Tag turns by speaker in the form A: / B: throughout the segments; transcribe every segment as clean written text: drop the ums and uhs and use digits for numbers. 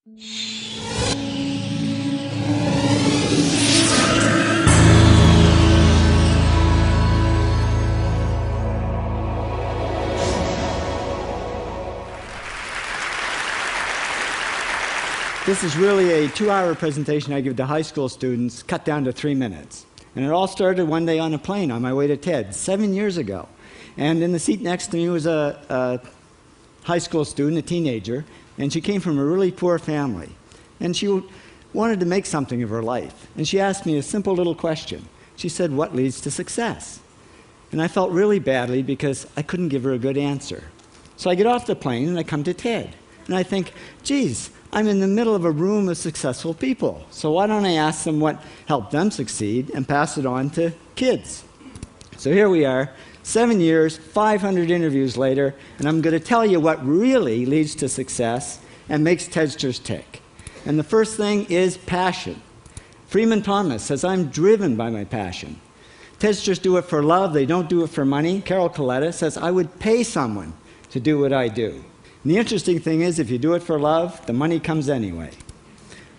A: This is really a 2-hour presentation I give to high school students, cut down to 3 minutes. And it all started one day on a plane on my way to TED, 7 years ago. And in the seat next to me was a high school student, a teenager, and she came from a really poor family. And she wanted to make something of her life. And she asked me a simple little question. She said, "What leads to success?" And I felt really badly because I couldn't give her a good answer. So I get off the plane and I come to TED. And I think, geez, I'm in the middle of a room of successful people. So why don't I ask them what helped them succeed and pass it on to kids? So here we are, 7 years, 500 interviews later, and I'm going to tell you what really leads to success and makes TEDsters tick. And the first thing is passion. Freeman Thomas says, "I'm driven by my passion." TEDsters do it for love, they don't do it for money. Carol Coletta says, "I would pay someone to do what I do." And the interesting thing is, if you do it for love, the money comes anyway.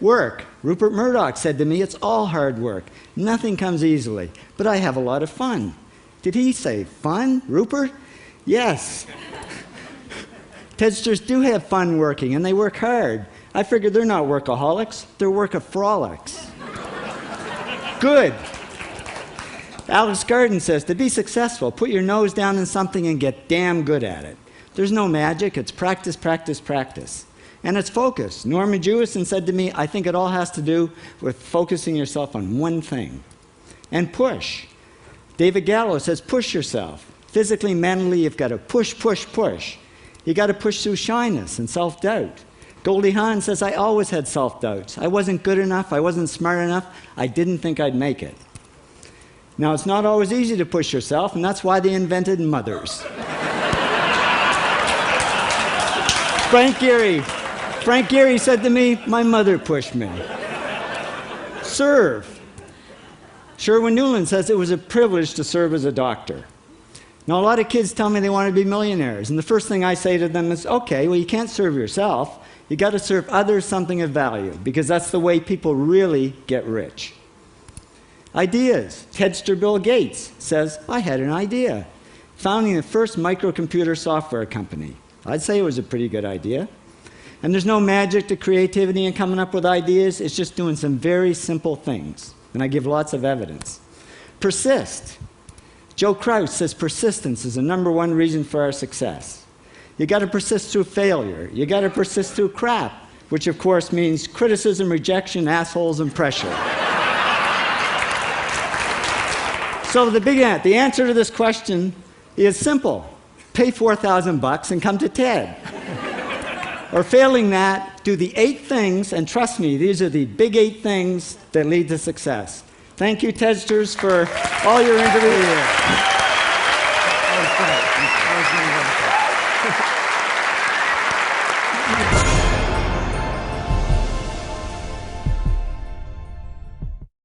A: Work. Rupert Murdoch said to me, "It's all hard work. Nothing comes easily, but I have a lot of fun." Did he say fun, Rupert? Yes. TEDsters do have fun working, and they work hard. I figure they're not workaholics, they're workaholics. Good. Alex Garden says, "To be successful, put your nose down in something and get damn good at it." There's no magic, it's practice, practice, practice. And it's focus. Norman Jewison said to me, "I think it all has to do with focusing yourself on one thing." And push. David Gallo says, push yourself. Physically, mentally, you've got to push, push, push. You've got to push through shyness and self-doubt. Goldie Hawn says, "I always had self-doubts. I wasn't good enough, I wasn't smart enough, I didn't think I'd make it." Now, it's not always easy to push yourself, and that's why they invented mothers. Frank Gehry said to me, "My mother pushed me." Serve. Sherwin Newland says, "It was a privilege to serve as a doctor." Now, a lot of kids tell me they want to be millionaires, and the first thing I say to them is, okay, well, you can't serve yourself. You got to serve others something of value, because that's the way people really get rich. Ideas. TEDster Bill Gates says, "I had an idea." Founding the first microcomputer software company. I'd say it was a pretty good idea. And there's no magic to creativity and coming up with ideas. It's just doing some very simple things. And I give lots of evidence. Persist. Joe Kraus says persistence is the #1 reason for our success. You got to persist through failure. You got to persist through crap, which of course means criticism, rejection, assholes, and pressure. So the answer to this question is simple. Pay $4,000 and come to TED. Or failing that, do the 8 things, and trust me, these are the big 8 things that lead to success. Thank you, TEDsters, for all your interviews.